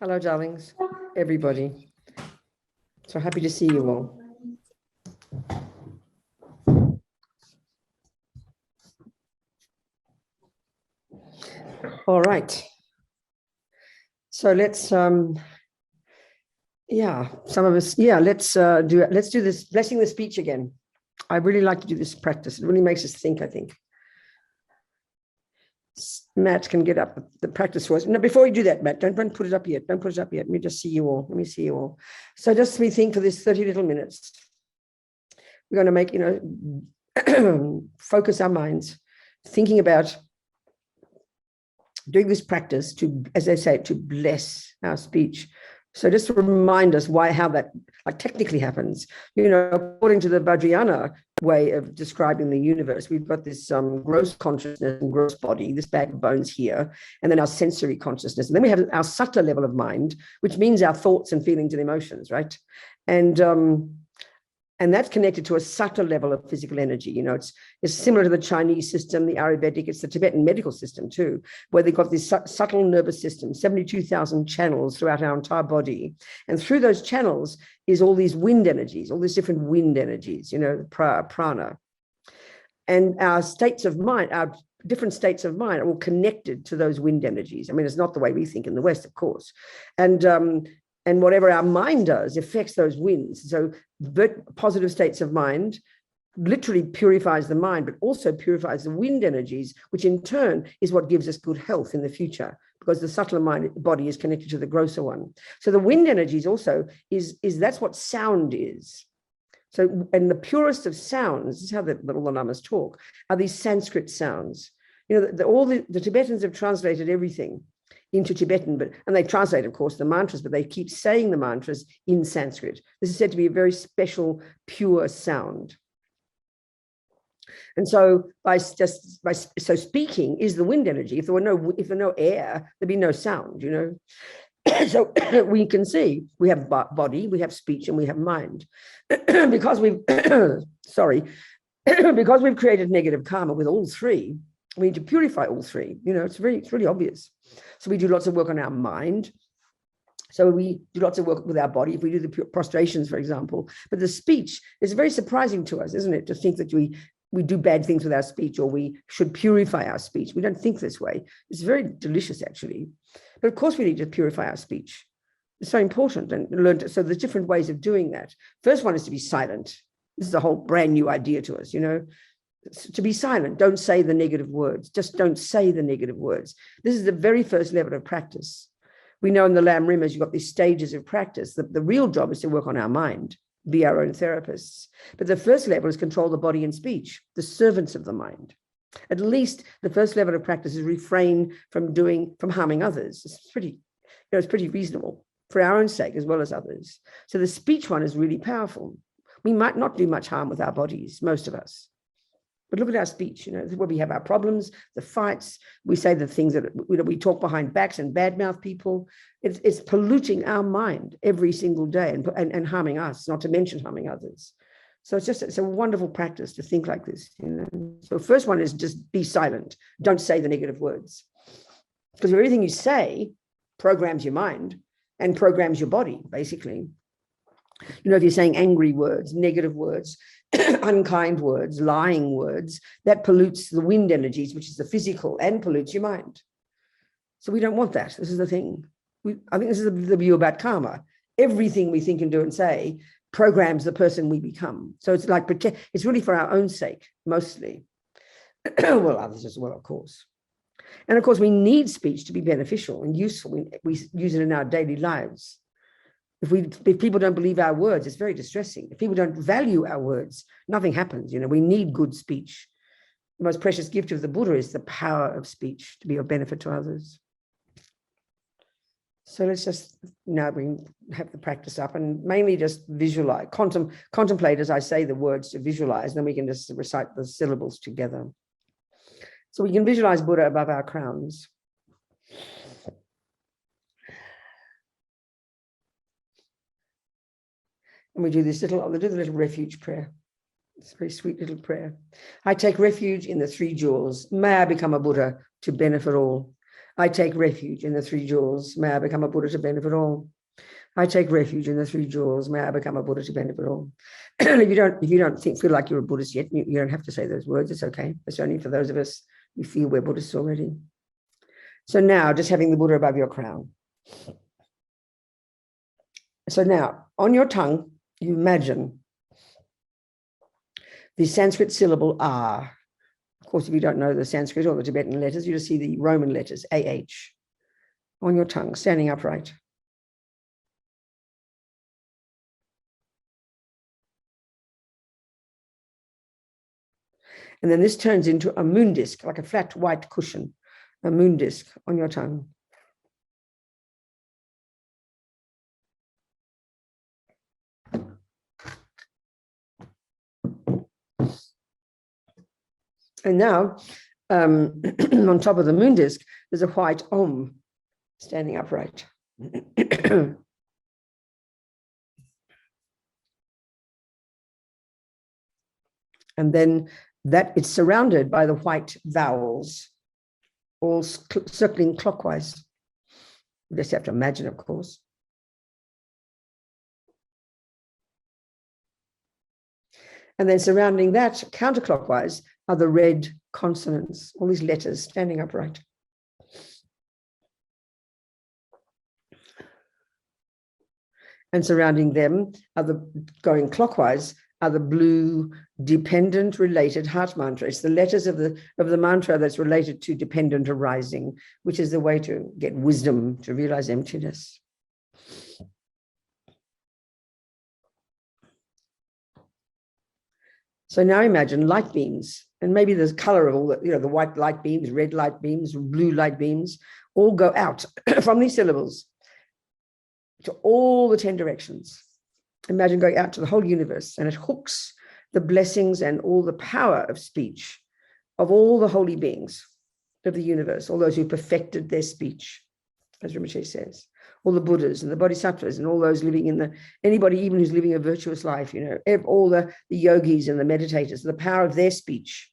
Hello, darlings, everybody. So happy to see you all. All right. So let's, some of us, let's do this blessing the speech again. I really like to do this practice. It really makes us think, I think. Matt can get up the practice for us. No, before you do that, Matt, don't put it up yet. Don't put it up yet. Let me just see you all. Let me see you all. So just we think for this 30 little minutes, we're going to make, focus our minds, thinking about doing this practice to, as I say, to bless our speech. So just to remind us how that technically happens, according to the Vajrayana way of describing the universe, we've got this gross consciousness and gross body, this bag of bones here, and then our sensory consciousness. And then we have our subtler level of mind, which means our thoughts and feelings and emotions, right? And that's connected to a subtle level of physical energy. It's similar to the Chinese system, the Ayurvedic, it's the Tibetan medical system too, where they've got this subtle nervous system, 72,000 channels throughout our entire body. And through those channels is all these wind energies, all these different wind energies, prana. And our states of mind, our different states of mind are all connected to those wind energies. I mean, it's not the way we think in the West, of course. And whatever our mind does affects those winds. So positive states of mind literally purifies the mind, but also purifies the wind energies, which in turn is what gives us good health in the future, because the subtler body is connected to the grosser one. So the wind energies also that's what sound is. So, and the purest of sounds, this is how the Lamas talk, are these Sanskrit sounds. All the Tibetans have translated everything into Tibetan, and they translate, of course, the mantras, but they keep saying the mantras in Sanskrit. This is said to be a very special, pure sound. And so so speaking is the wind energy. If there were no air, there'd be no sound, So we can see we have body, we have speech, and we have mind. Because we've because we've created negative karma with all three, we need to purify all three. It's really obvious. So we do lots of work on our mind. So we do lots of work with our body. If we do the prostrations, for example, but the speech is very surprising to us, isn't it? To think that we do bad things with our speech, or we should purify our speech. We don't think this way. It's very delicious, actually. But of course, we need to purify our speech. It's so important and learn. So there's different ways of doing that. First one is to be silent. This is a whole brand new idea to us, To be silent, don't say the negative words. Just don't say the negative words. This is the very first level of practice. We know in the Lam Rimas, you've got these stages of practice. The real job is to work on our mind, be our own therapists. But the first level is control the body and speech, the servants of the mind. At least the first level of practice is refrain from harming others. It's pretty reasonable for our own sake as well as others. So the speech one is really powerful. We might not do much harm with our bodies, most of us. But look at our speech, where we have our problems, the fights, we say the things that we talk behind backs and badmouth people. It's polluting our mind every single day and harming us, not to mention harming others. So it's a wonderful practice to think like this. So first one is just be silent. Don't say the negative words. Because everything you say programs your mind and programs your body, basically. If you're saying angry words, negative words, unkind words, lying words, that pollutes the wind energies, which is the physical, and pollutes your mind. So we don't want that. This is the thing. I think this is the view about karma. Everything we think and do and say programs the person we become. So it's it's really for our own sake, mostly. Well, others as well, of course. And of course, we need speech to be beneficial and useful. We use it in our daily lives. If people don't believe our words, it's very distressing. If people don't value our words, nothing happens. We need good speech. The most precious gift of the Buddha is the power of speech to be of benefit to others. So let's just now we have the practice up and mainly just visualize, contemplate as I say the words to visualize, and then we can just recite the syllables together. So we can visualize Buddha above our crowns. And we do the little refuge prayer. It's a very sweet little prayer. I take refuge in the three jewels. May I become a Buddha to benefit all. I take refuge in the three jewels. May I become a Buddha to benefit all. I take refuge in the three jewels. May I become a Buddha to benefit all. If you don't feel like you're a Buddhist yet, you don't have to say those words. It's okay. It's only for those of us who feel we're Buddhists already. So now, just having the Buddha above your crown. So now, on your tongue, you imagine the Sanskrit syllable R. Of course, if you don't know the Sanskrit or the Tibetan letters, you just see the Roman letters, AH, on your tongue, standing upright. And then this turns into a moon disc, like a flat white cushion, a moon disc on your tongue. And now, on top of the moon disc, there's a white Om standing upright. And then that it's surrounded by the white vowels, all circling clockwise. You just have to imagine, of course. And then surrounding that, counterclockwise, are the red consonants, all these letters standing upright. And surrounding them are going clockwise, are the blue dependent related heart mantra. It's the letters of the mantra that's related to dependent arising, which is the way to get wisdom, to realize emptiness. So now imagine light beams, and maybe the color of all the white light beams, red light beams, blue light beams, all go out from these syllables to all the 10 directions. Imagine going out to the whole universe, and it hooks the blessings and all the power of speech of all the holy beings of the universe, all those who perfected their speech, as Rinpoche says, all the Buddhas and the Bodhisattvas and all those living in anybody even who's living a virtuous life, all the yogis and the meditators, the power of their speech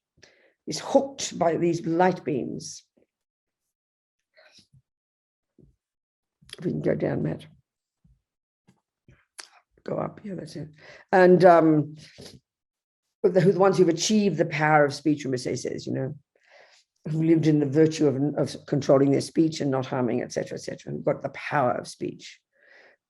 is hooked by these light beams. If we can go down, Matt. Go up, yeah, that's it. And the ones who've achieved the power of speech, Rinpoche says, who lived in the virtue of controlling their speech and not harming, etc., and got the power of speech.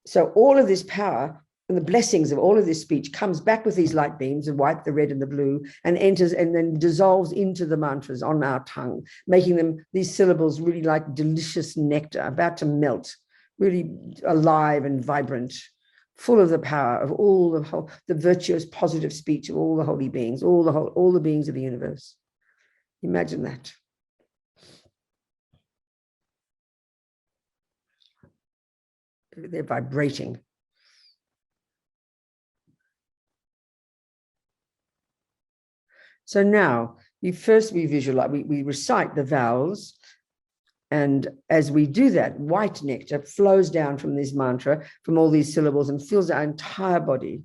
So all of this power and the blessings of all of this speech comes back with these light beams, the white, the red, and the blue, and enters and then dissolves into the mantras on our tongue, making these syllables really like delicious nectar, about to melt, really alive and vibrant, full of the power of all the virtuous, positive speech of all the holy beings, all the beings of the universe. Imagine that. They're vibrating. So now we visualize, we recite the vowels. And as we do that, white nectar flows down from this mantra, from all these syllables, and fills our entire body.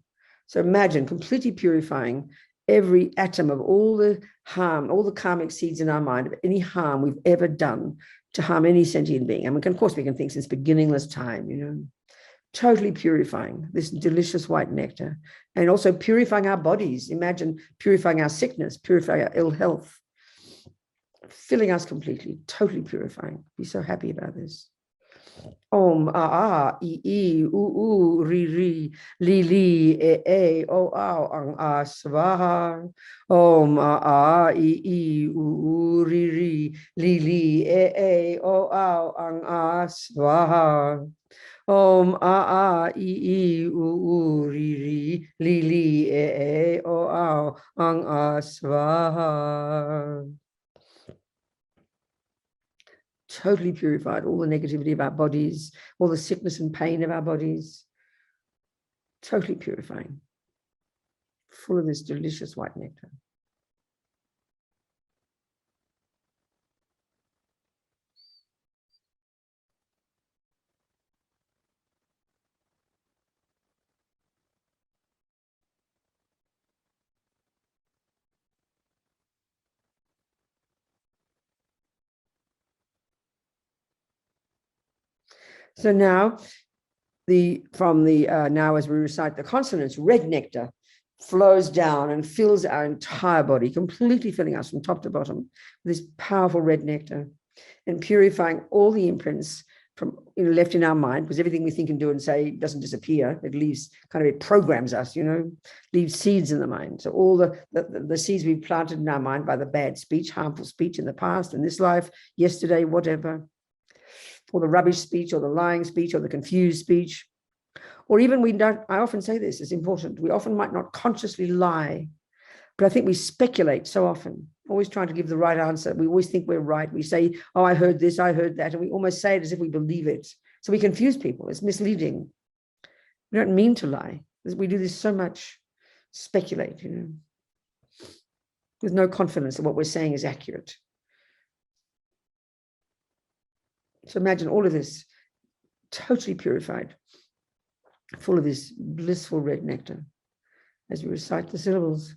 So imagine completely purifying every atom of all the harm, all the karmic seeds in our mind, of any harm we've ever done to harm any sentient being. And of course, we can think since beginningless time, totally purifying this delicious white nectar, and also purifying our bodies. Imagine purifying our sickness, purifying our ill health, filling us completely, totally purifying. Be so happy about this. Om a I u ri li li e o ang swaha. Om a I u ri li li e o ang swaha. Om a I u ri li li e o ang swaha. Totally purified, all the negativity of our bodies, all the sickness and pain of our bodies, totally purifying, full of this delicious white nectar. So now, now as we recite the consonants, red nectar flows down and fills our entire body, completely filling us from top to bottom with this powerful red nectar, and purifying all the imprints from left in our mind, because everything we think and do and say doesn't disappear. It leaves, it programs us, leaves seeds in the mind. So all the seeds we planted in our mind by the bad speech, harmful speech in the past, in this life, yesterday, whatever, or the rubbish speech, or the lying speech, or the confused speech, or even I often say this, it's important, we often might not consciously lie, but I think we speculate so often, always trying to give the right answer. We always think we're right. We say, oh, I heard this, I heard that, and we almost say it as if we believe it. So we confuse people. It's misleading. We don't mean to lie. We do this so much, speculate, with no confidence that what we're saying is accurate. So imagine all of this totally purified, full of this blissful red nectar, as we recite the syllables.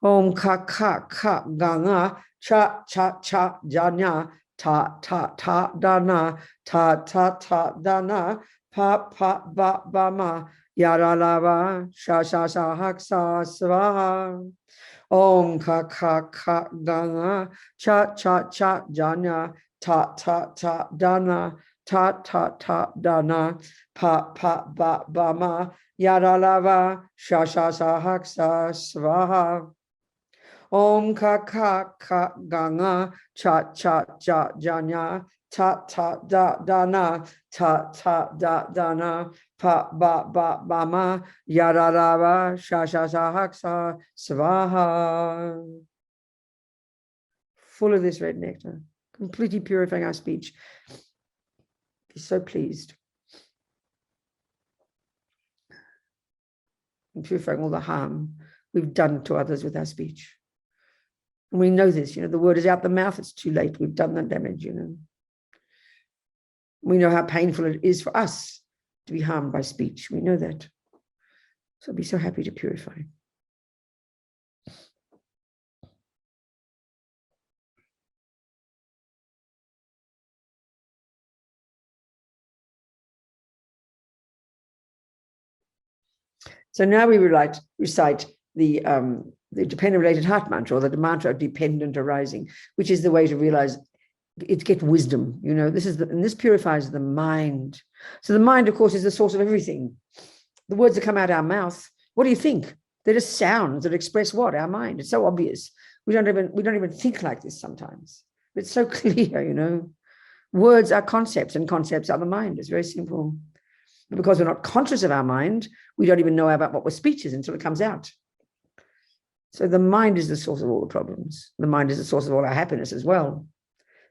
Om ka ka ka ganga cha cha cha janya ta ta ta dana ta ta ta dana pa pa ba ba ma yara lava sha sha sha hak sa swaha. Om ka ka ka ganga cha cha cha janya ta ta ta dana ta ta ta dana pa pa ba ba ma yara lava sha sha sha hak sa swaha. Om ka ka ka ganga cha cha cha janya ta ta da dana ta ta da dana pa ba ba ba ma yara lava sha sha sha hak sa swaha. Full of this red nectar, completely purifying our speech. Be so pleased. And purifying all the harm we've done to others with our speech. And we know this, the word is out the mouth, it's too late. We've done the damage, We know how painful it is for us to be harmed by speech. We know that. So be so happy to purify. So now we recite the dependent related heart mantra, or the mantra of dependent arising, which is the way to realize it, get wisdom. And this purifies the mind. So the mind, of course, is the source of everything. The words that come out of our mouth, what do you think? They're just sounds that express what? Our mind. It's so obvious. We don't even think like this sometimes. It's so clear, Words are concepts, and concepts are the mind. It's very simple. But because we're not conscious of our mind, we don't even know about what our speech is until it comes out. So the mind is the source of all the problems. The mind is the source of all our happiness as well.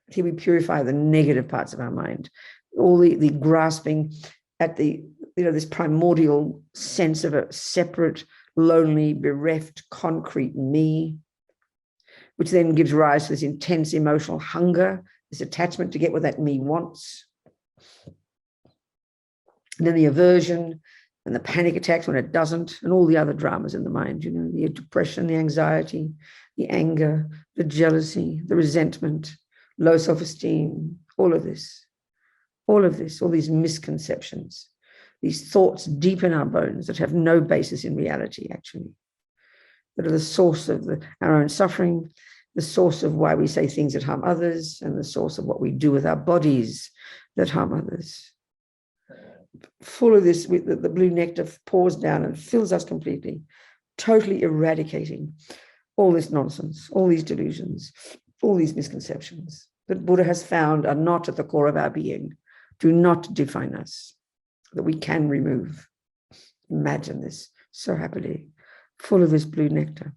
Here we purify the negative parts of our mind, all the grasping at this primordial sense of a separate, lonely, bereft, concrete me, which then gives rise to this intense emotional hunger, this attachment to get what that me wants. And then the aversion and the panic attacks when it doesn't, and all the other dramas in the mind, the depression, the anxiety, the anger, the jealousy, the resentment, low self-esteem, all these misconceptions, these thoughts deep in our bones that have no basis in reality, actually, that are the source of our own suffering, the source of why we say things that harm others, and the source of what we do with our bodies that harm others. Full of this, the blue nectar pours down and fills us completely, totally eradicating all this nonsense, all these delusions, all these misconceptions that Buddha has found are not at the core of our being, do not define us, that we can remove. Imagine this so happily, full of this blue nectar.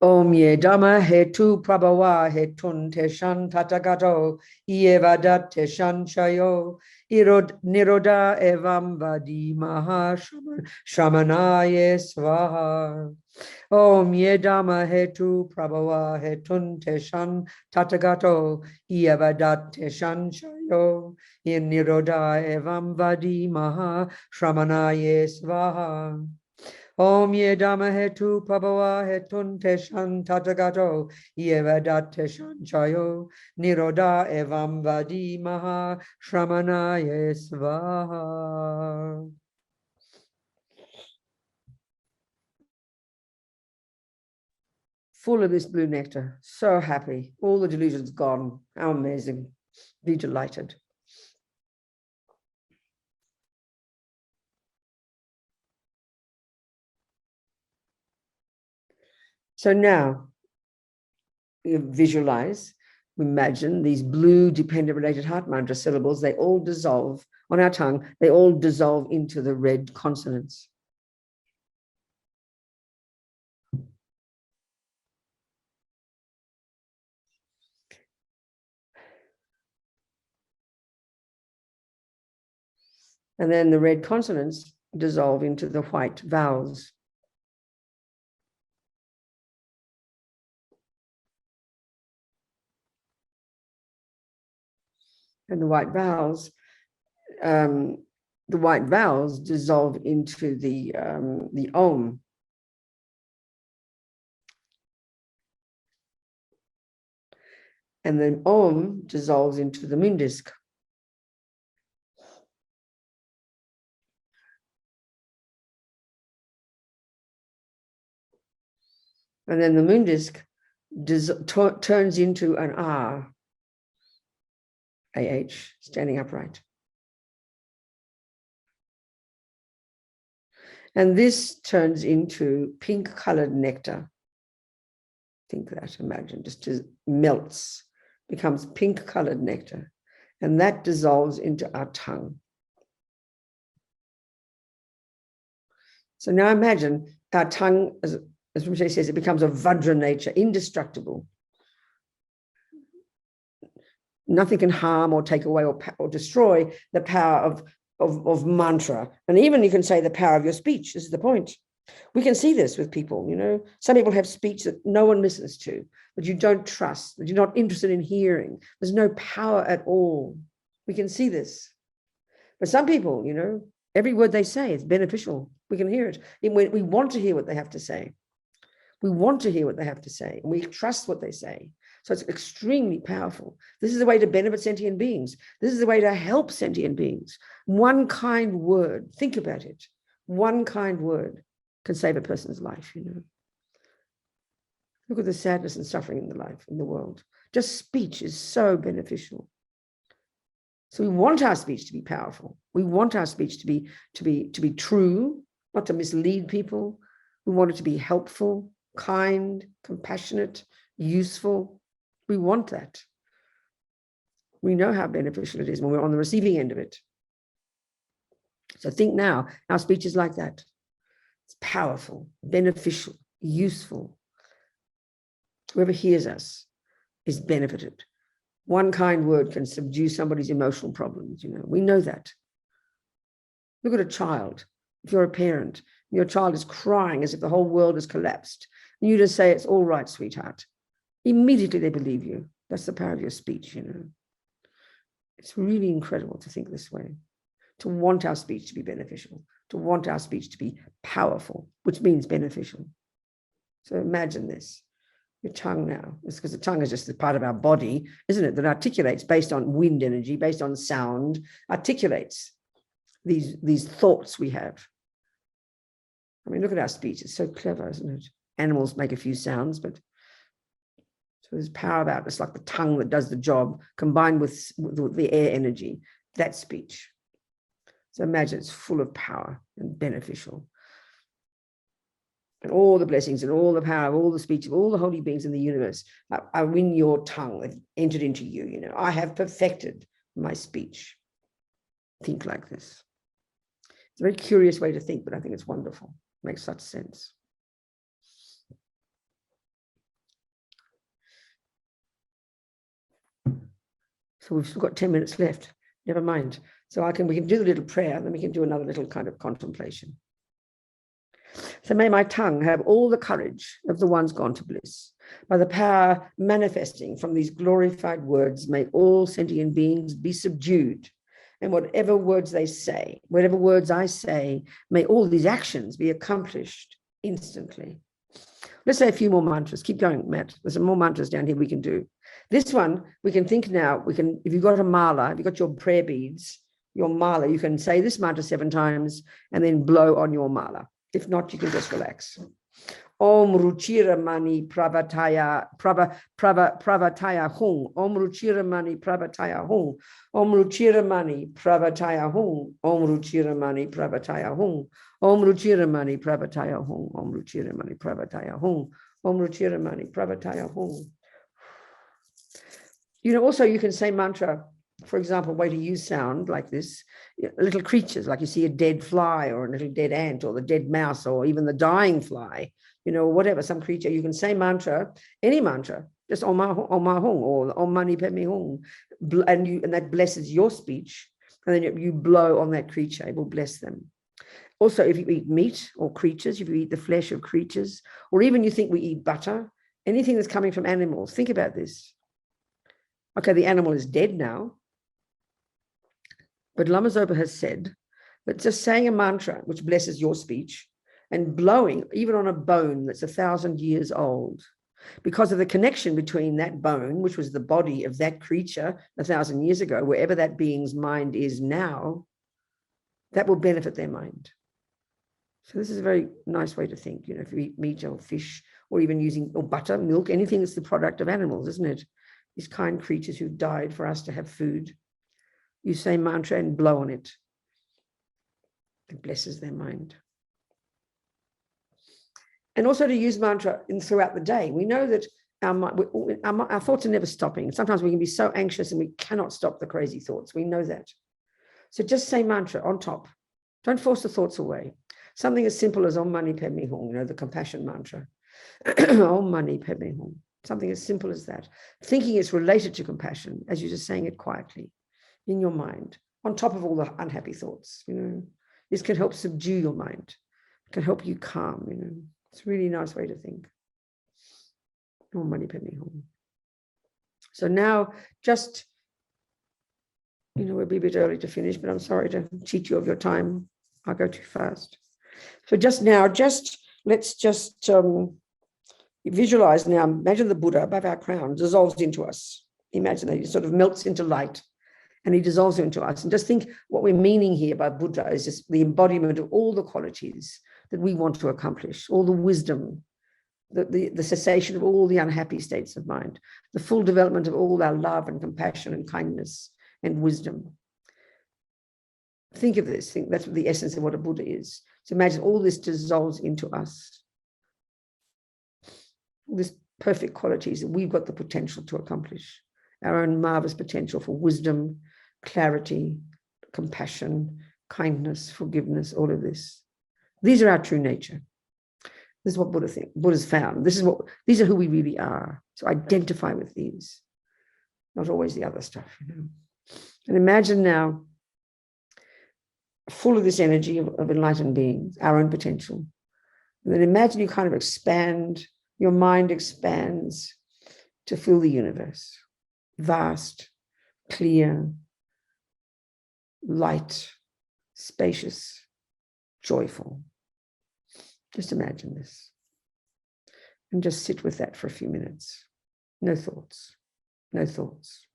Om ye dhamma hetu prabhava hetun teshan tatagato ievadat teshan chayo niroda evam vadi maha shamanaye svaha. Om ye dhamma hetu prabhava hetun teshan tatagato ievadat teshan chayo niroda evam vadi maha shamanaye svaha. Om Yedama Hetu Pabava Hetun Teshan Tatagato Yevadat Teshan Chayo Niroda Evam Vadi Maha Shramanaya Svaha. Full of this blue nectar, so happy. All the delusions gone. How amazing. Be delighted. So now you visualize, imagine these blue dependent related heart mantra syllables, they all dissolve on our tongue, they all dissolve into the red consonants. And then the red consonants dissolve into the white vowels. And the white vowels dissolve into the Om. And then Om dissolves into the moon disk. And then the moon disk turns into an R, AH, standing upright. And this turns into pink colored nectar. Think that, imagine, just melts, becomes pink colored nectar. And that dissolves into our tongue. So now imagine our tongue, as Rinpoche says, it becomes a Vajra nature, indestructible. Nothing can harm or take away or destroy the power of mantra. And even you can say the power of your speech. This is the point. We can see this with people, you know. Some people have speech that no one listens to, that you don't trust, that you're not interested in hearing. There's no power at all. We can see this. But some people, you know, every word they say is beneficial. We can hear it. We want to hear what they have to say. We want to hear what they have to say, and we trust what they say. So it's extremely powerful. This is the way to benefit sentient beings. This is the way to help sentient beings. One kind word, think about it. One kind word can save a person's life, you know. Look at the sadness and suffering in the life, in the world. Just speech is so beneficial. So we want our speech to be powerful. We want our speech to be true, not to mislead people. We want it to be helpful, kind, compassionate, useful. We want that. We know how beneficial it is when we're on the receiving end of it. So think now, our speech is like that. It's powerful, beneficial, useful. Whoever hears us is benefited. One kind word can subdue somebody's emotional problems, you know. We know that. Look at a child. If you're a parent, your child is crying as if the whole world has collapsed, and you just say, it's all right, sweetheart. Immediately they believe you. That's the power of your speech, you know. It's really incredible to think this way, to want our speech to be beneficial, to want our speech to be powerful, which means beneficial. So imagine this, your tongue now. It's because the tongue is just a part of our body, isn't it, that articulates based on wind energy, based on sound, articulates these thoughts we have. I mean, look at our speech. It's so clever, isn't it? Animals make a few sounds, but so there's power about it. It's like the tongue that does the job combined with the air energy, that speech. So imagine it's full of power and beneficial. And all the blessings and all the power of all the speech of all the holy beings in the universe are in your tongue. They've entered into you, you know. I have perfected my speech. Think like this. It's a very curious way to think, but I think it's wonderful. It makes such sense. So we've still got 10 minutes left. Never mind. So we can do the little prayer, and then we can do another little kind of contemplation. So may my tongue have all the courage of the ones gone to bliss. By the power manifesting from these glorified words, may all sentient beings be subdued and whatever words they say, whatever words I say, may all these actions be accomplished instantly. Let's say a few more mantras. Keep going, Matt. There's some more mantras down here we can do. This one, we can think now, if you've got a mala, if you've got your prayer beads, your mala, you can say this mantra 7 times and then blow on your mala. If not, you can just relax. Om Ruchira Mani Pravataya Pravataya Hung. Om Ruchira Mani Pravataya Hung. Om Ruchira Mani Pravataya Hung. Om Ruchira Mani Pravataya Hung. Om Ruchira Mani Pravataya Hung. Om Ruchira Mani Pravataya Hung. Om Ruchira Mani Pravataya Hung. Also you can say mantra, for example, way to use sound like this, little creatures, like you see a dead fly or a little dead ant or the dead mouse or even the dying fly, whatever, some creature, you can say mantra, any mantra, just Om Hung or Om Mani Padme Hung, and that blesses your speech, and then you blow on that creature, it will bless them. Also, if you eat meat or creatures, if you eat the flesh of creatures, or even you think we eat butter, anything that's coming from animals, think about this. Okay, the animal is dead now, but Lama Zopa has said that just saying a mantra, which blesses your speech, and blowing even on a bone that's 1,000 years old, because of the connection between that bone, which was the body of that creature 1,000 years ago, wherever that being's mind is now, that will benefit their mind. So this is a very nice way to think, if you eat meat or fish, or even or butter, milk, anything that's the product of animals, isn't it? These kind creatures who died for us to have food. You say mantra and blow on it. It blesses their mind. And also to use mantra throughout the day. We know that our thoughts are never stopping. Sometimes we can be so anxious and we cannot stop the crazy thoughts. We know that. So just say mantra on top. Don't force the thoughts away. Something as simple as Om Mani Padme Hum, the compassion mantra. Om Mani Padme Hum. Something as simple as that. Thinking it's related to compassion as you're just saying it quietly in your mind, on top of all the unhappy thoughts. This can help subdue your mind. It can help you calm. It's a really nice way to think. Om Mani Padme Hum. So now just, we'll be a bit early to finish, but I'm sorry to cheat you of your time. I'll go too fast. So just now, let's just visualize now, imagine the Buddha above our crown dissolves into us. Imagine that he sort of melts into light and he dissolves into us. And just think what we're meaning here by Buddha is just the embodiment of all the qualities that we want to accomplish, all the wisdom, the cessation of all the unhappy states of mind, the full development of all our love and compassion and kindness and wisdom. Think of this. Think that's the essence of what a Buddha is. So imagine all this dissolves into us. This perfect qualities that we've got the potential to accomplish. Our own marvelous potential for wisdom, clarity, compassion, kindness, forgiveness, all of this. These are our true nature. This is what Buddha's found. These are who we really are. So identify with these, not always the other stuff, And imagine now, full of this energy of enlightened beings, our own potential. And then imagine you kind of expand, your mind expands to fill the universe. Vast, clear, light, spacious, joyful. Just imagine this. And just sit with that for a few minutes. No thoughts. No thoughts.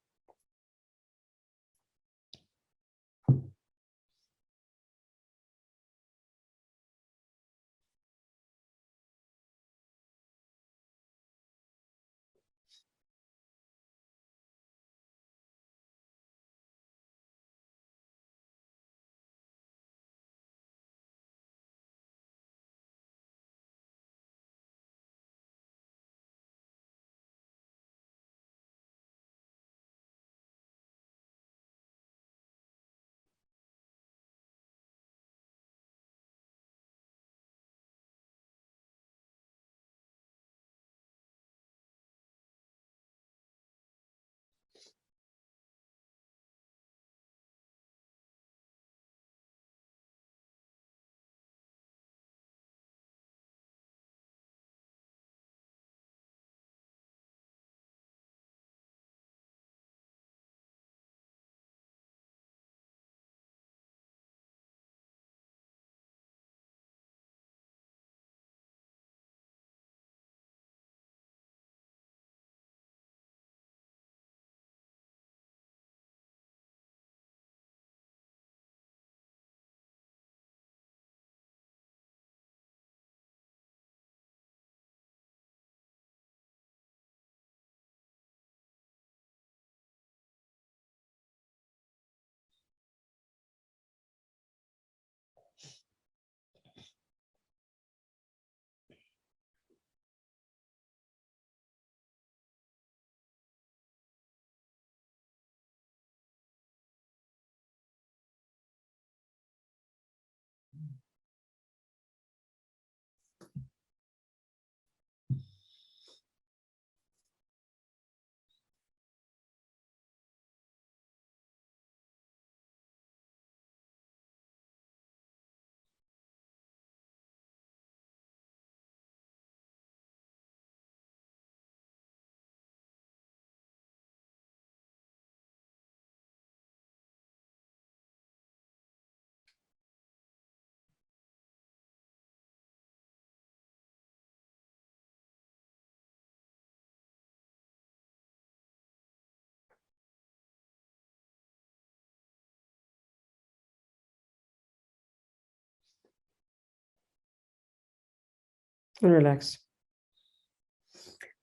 and relax.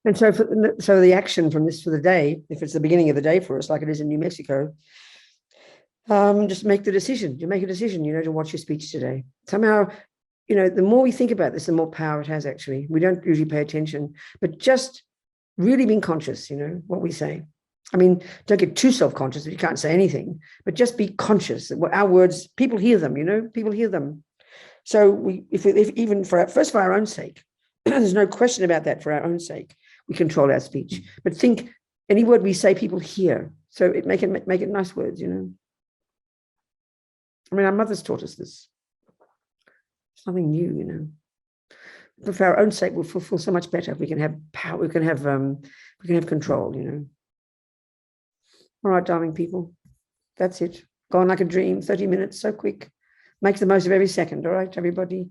And so, so the action from this for the day, if it's the beginning of the day for us, like it is in New Mexico, just make the decision. You make a decision, to watch your speech today. Somehow, the more we think about this, the more power it has, actually. We don't usually pay attention, but just really being conscious, what we say. I mean, don't get too self-conscious if you can't say anything, but just be conscious that our words, people hear them, people hear them. So if even for our own sake, there's no question about that, for our own sake, we control our speech. But think, any word we say, people hear. So make it nice words, I mean, our mothers taught us this. It's nothing new, But for our own sake, we'll feel so much better if we can have power. We can have control, All right, darling people, that's it. Gone like a dream. 30 minutes, so quick. Make the most of every second. All right, everybody.